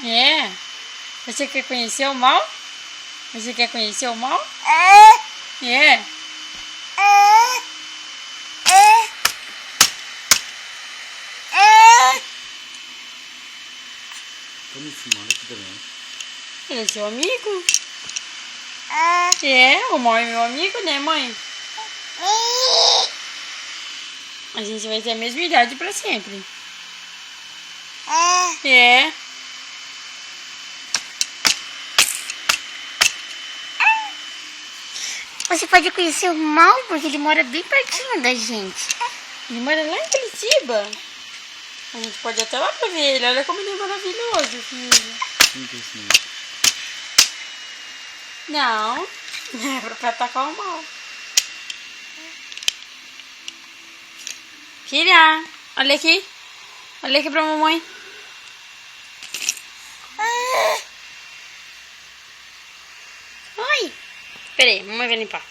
É? Você quer conhecer o mal? Você quer conhecer o mal? É? Como esse mal que também? Ele é seu amigo? É, o mal é meu amigo, né, mãe? A gente vai ter a mesma idade pra sempre. É. Você pode conhecer o mal porque ele mora bem pertinho da gente. Ele mora lá em Curitiba. A gente pode até lá pra ver ele. Olha como ele é maravilhoso, filho. Não. É pra atacar o mal. Filha, olha aqui. Olha aqui pra mamãe. Oi. Peraí, mamãe vai limpar.